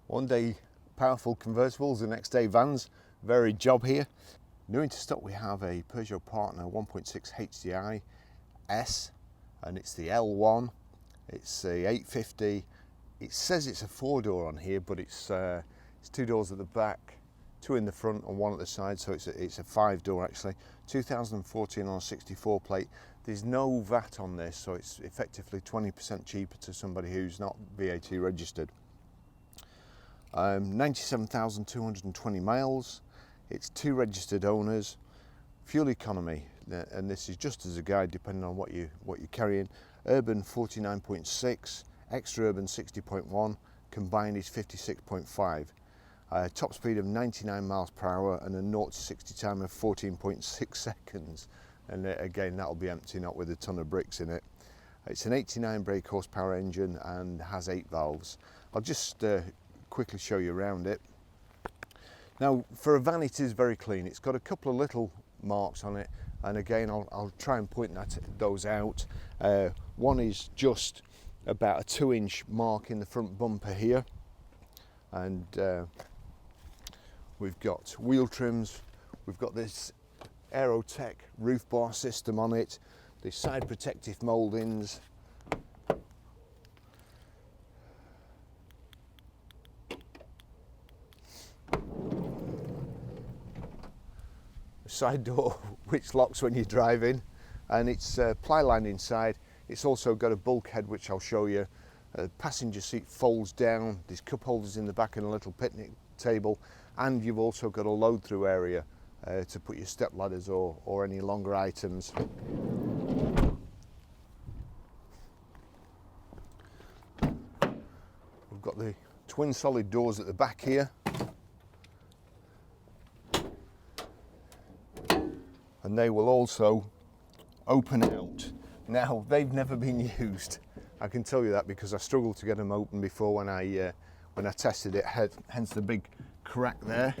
One day powerful convertibles, the next day vans. Varied job here. New into stock we have a Peugeot Partner 1.6 HDI S, and it's the L1. It's a 850. It says it's a 4-door on here, but it's 2 doors at the back, 2 in the front and 1 at the side, so it's a 5-door actually. 2014 on a 64 plate. There's no VAT on this, so it's effectively 20% cheaper to somebody who's not VAT registered. 97,220 miles. It's 2 registered owners. Fuel economy, and this is just as a guide depending on what you're carrying. Urban 49.6, extra urban 60.1, combined is 56.5. Top speed of 99 miles per hour and a 0 to 60 time of 14.6 seconds. And again, that'll be empty, not with a ton of bricks in it. It's an 89 brake horsepower engine and has 8 valves. I'll just quickly show you around it. Now, for a van, it is very clean. It's got a couple of little marks on it, and again, I'll try and point those out. One is just about a 2-inch mark in the front bumper here, and we've got wheel trims. We've got this Aerotech roof bar system on it, the side protective mouldings. Side door which locks when you're driving, and it's ply lined inside. It's also got a bulkhead which I'll show you. Passenger seat folds down. There's cup holders in the back and a little picnic table, and you've also got a load through area to put your step ladders or any longer items. We've got the twin solid doors at the back here, and they will also open out. Now, they've never been used, I can tell you that, because I struggled to get them open before when I tested it, hence the big crack there.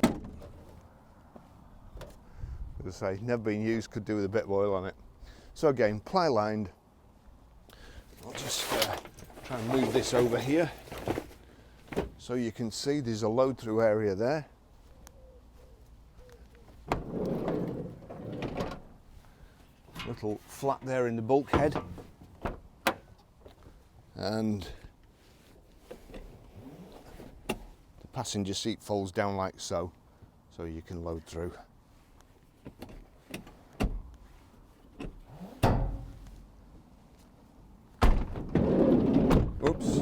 As I say, never been used, could do with a bit of oil on it. So again, ply lined. I'll just try and move this over here so you can see there's a load through area there. Little flap there in the bulkhead, and the passenger seat folds down like so you can load through. Oops.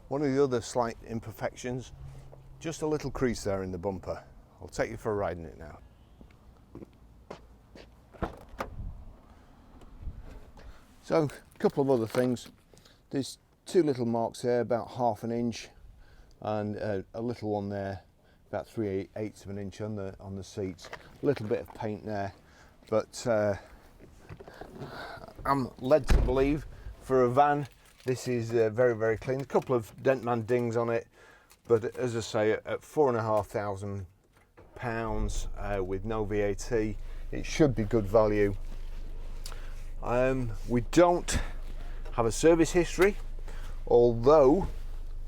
One of the other slight imperfections, just a little crease there in the bumper. I'll take you for a ride in it now. So, a couple of other things. There's 2 little marks there, about 1/2 inch, and a little one there, about 3/8 of an inch on the seats. A little bit of paint there, but I'm led to believe for a van this is very, very clean. A couple of dent man dings on it, but as I say, at £4,500 with no VAT, it should be good value. We don't have a service history, although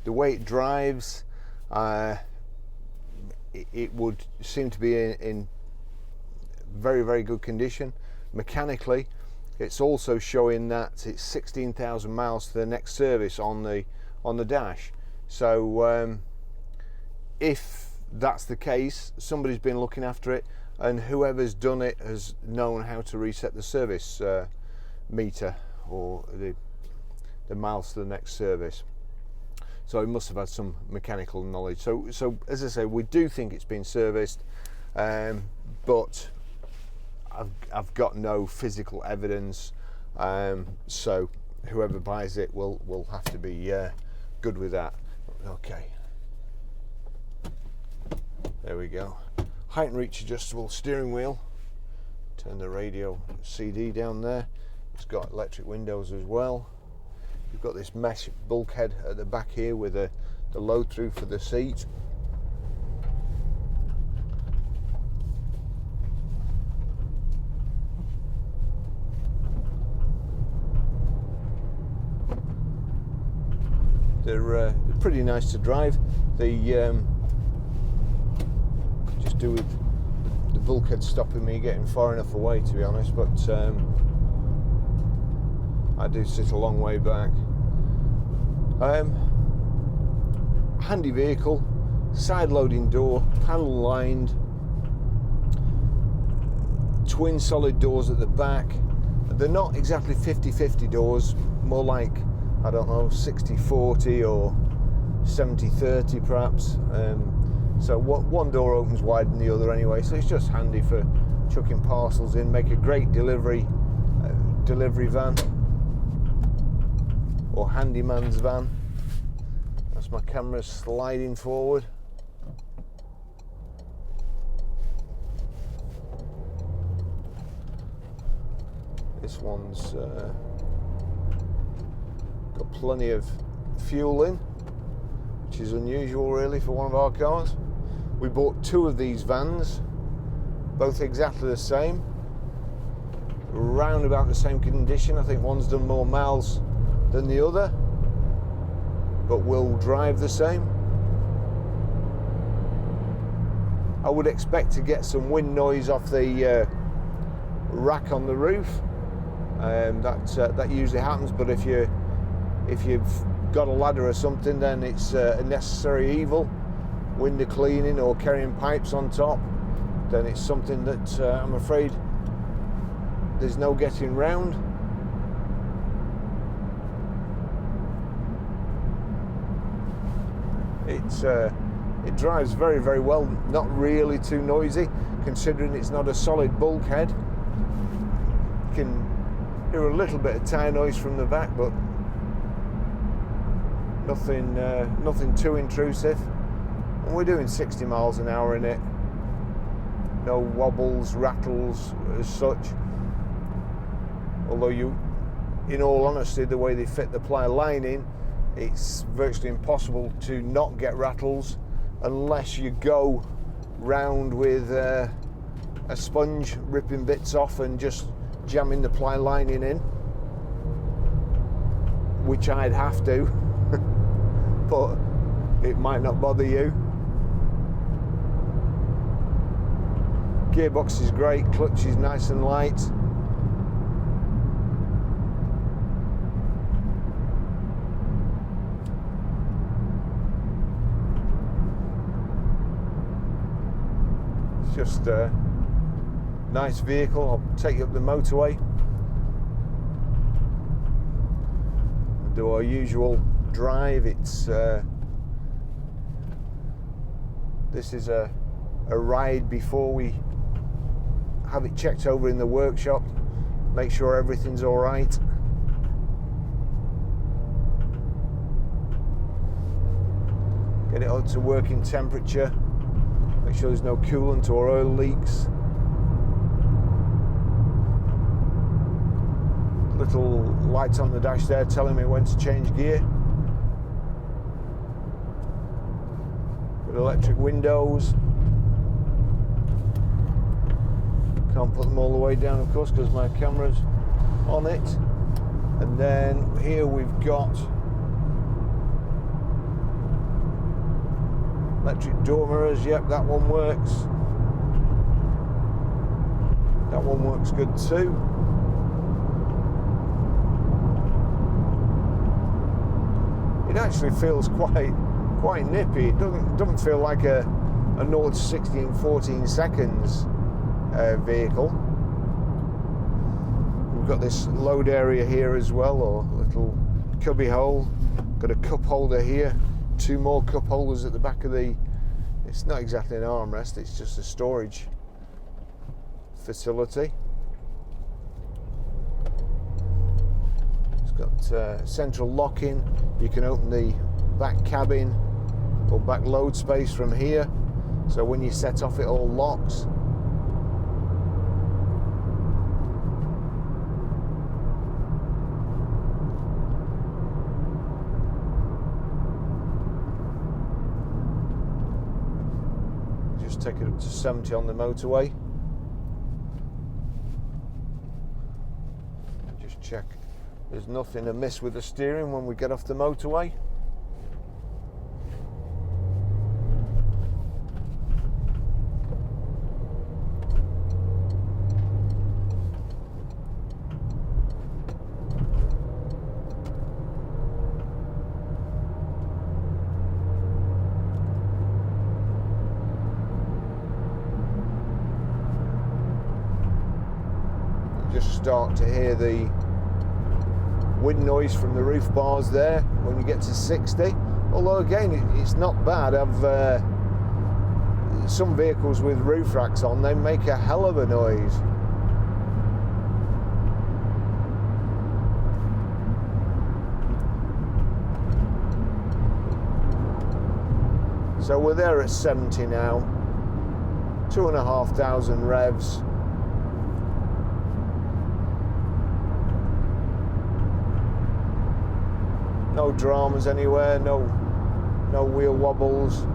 the way it drives, it would seem to be in very, very good condition. Mechanically, it's also showing that it's 16,000 miles to the next service on the dash. So if that's the case, somebody's been looking after it, and whoever's done it has known how to reset the service meter or the miles to the next service. So it must have had some mechanical knowledge. So as I say, we do think it's been serviced, but I've got no physical evidence. So whoever buys it will have to be good with that. Okay. There we go. Height and reach adjustable steering wheel. Turn the radio CD down there. It's got electric windows as well. You've got this mesh bulkhead at the back here with the load through for the seat. They're pretty nice to drive. They could just do with the bulkhead stopping me getting far enough away, to be honest, but I do sit a long way back. Handy vehicle, side loading door, panel lined, twin solid doors at the back. They're not exactly 50-50 doors, more like, I don't know, 60-40 or 70-30 perhaps. So one door opens wider than the other anyway, so it's just handy for chucking parcels in, make a great delivery van or handyman's van. That's my camera sliding forward. This one's got plenty of fuel in, which is unusual really for one of our cars. We bought two of these vans, both exactly the same, around about the same condition. I think one's done more miles than the other, but will drive the same. I would expect to get some wind noise off the rack on the roof. That usually happens, but if you've got a ladder or something, then it's a necessary evil. Window cleaning or carrying pipes on top, then it's something that I'm afraid there's no getting round. It drives very, very well, not really too noisy, considering it's not a solid bulkhead. You can hear a little bit of tyre noise from the back, but nothing too intrusive. And we're doing 60 miles an hour in it. No wobbles, rattles as such. Although in all honesty, the way they fit the ply lining, it's virtually impossible to not get rattles unless you go round with a sponge, ripping bits off and just jamming the ply lining in, which I'd have to, but it might not bother you. Gearbox is great, clutch is nice and light. It's just a nice vehicle. I'll take you up the motorway, do our usual drive. It's this is a ride before we have it checked over in the workshop, make sure everything's all right. Get it up to working temperature, make sure there's no coolant or oil leaks. Little lights on the dash there telling me when to change gear. With electric windows. Can't put them all the way down, of course, because my camera's on it. And then here we've got electric door mirrors. Yep, that one works. That one works good too. It actually feels quite nippy. It doesn't feel like a 0 to 60 in 14 seconds vehicle. We've got this load area here as well, or little cubby hole. Got a cup holder here, two more cup holders at the back of the, it's not exactly an armrest, it's just a storage facility. It's got central locking. You can open the back cabin or back load space from here, so when you set off it all locks. just take it up to 70 on the motorway. Just check there's nothing amiss with the steering when we get off the motorway. Just start to hear the wind noise from the roof bars there when you get to 60. Although again, it's not bad. Some vehicles with roof racks on, they make a hell of a noise. So we're there at 70 now, 2,500 revs. No dramas anywhere, no wheel wobbles.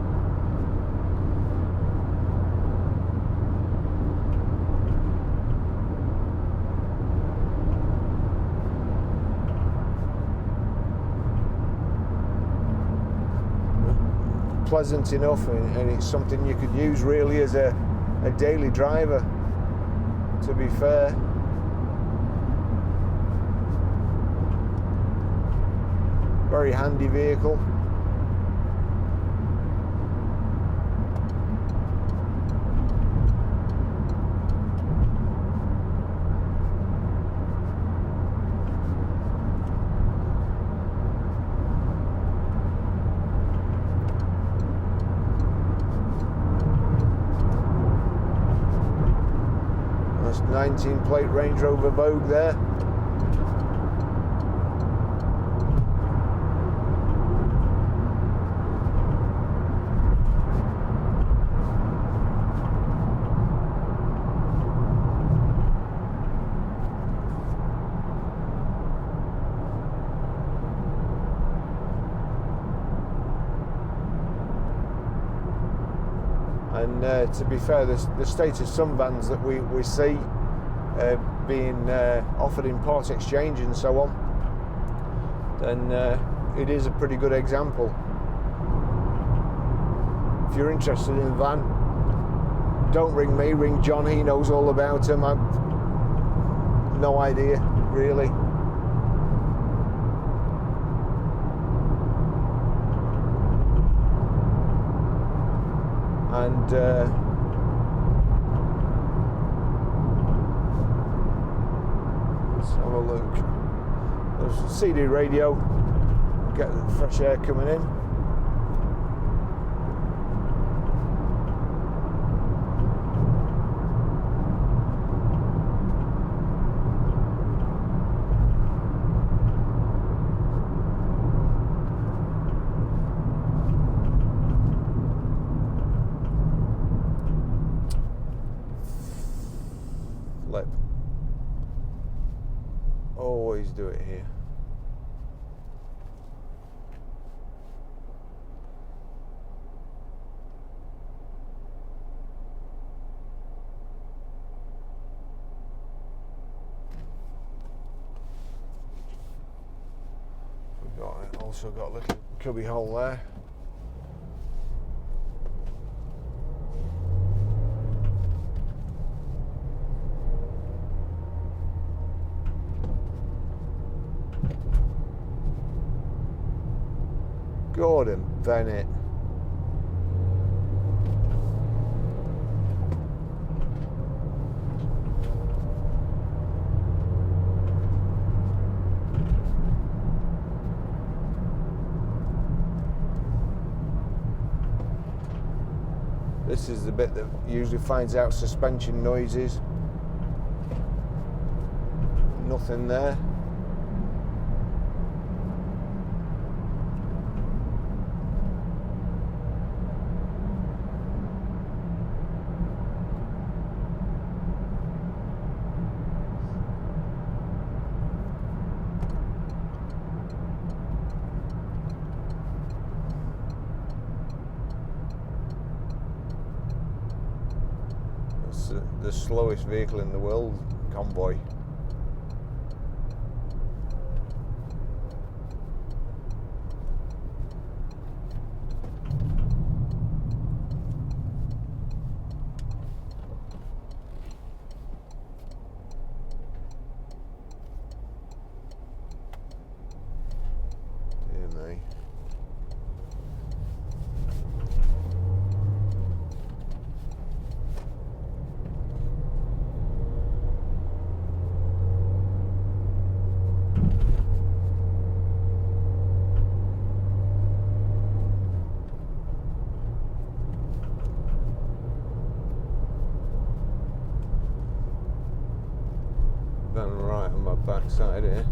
Pleasant enough, and it's something you could use really as a daily driver, to be fair. Very handy vehicle. That's 19 plate Range Rover Vogue there. And to be fair, the state of some vans that we see being offered in part exchange and so on, then it is a pretty good example. If you're interested in a van, don't ring me, ring John, he knows all about them. I've no idea, really. And let's have a look. There's a CD radio, get the fresh air coming in. Flip. Always do it here. Also got a little cubby hole there. Gordon Bennett. This is the bit that usually finds out suspension noises. Nothing there. the slowest vehicle in the world, convoy. Dear me. Van right on my backside here,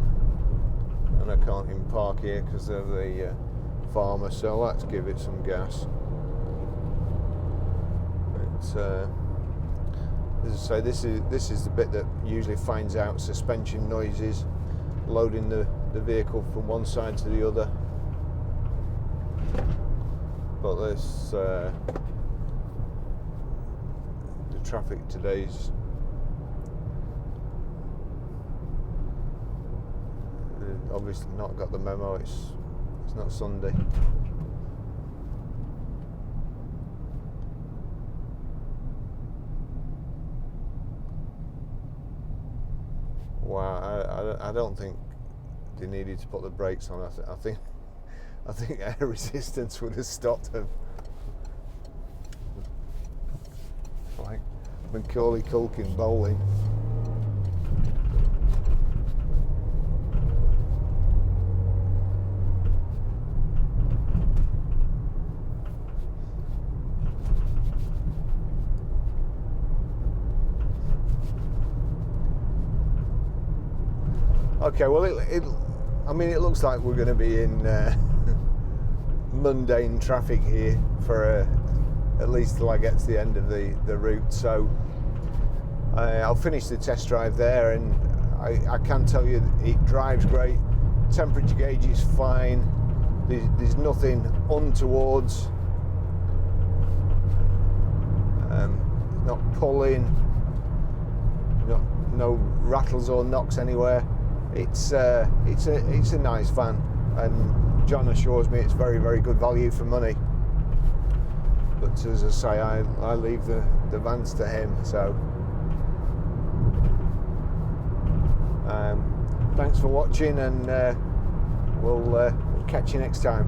and I can't even park here because of the farmer, so let's give it some gas. It's, as I say, this is the bit that usually finds out suspension noises, loading the vehicle from one side to the other. But this the traffic today's obviously not got the memo. It's not Sunday. Wow, I don't think they needed to put the brakes on. I think air resistance would have stopped them. Like Macaulay Culkin bowling. Okay, well, I mean, it looks like we're going to be in mundane traffic here for at least till I get to the end of the route. So I'll finish the test drive there, and I can tell you it drives great. Temperature gauge is fine. There's nothing untowards. Not pulling. No rattles or knocks anywhere. It's a nice van, and John assures me it's very, very good value for money. But as I say, I leave the vans to him. So thanks for watching, and we'll catch you next time.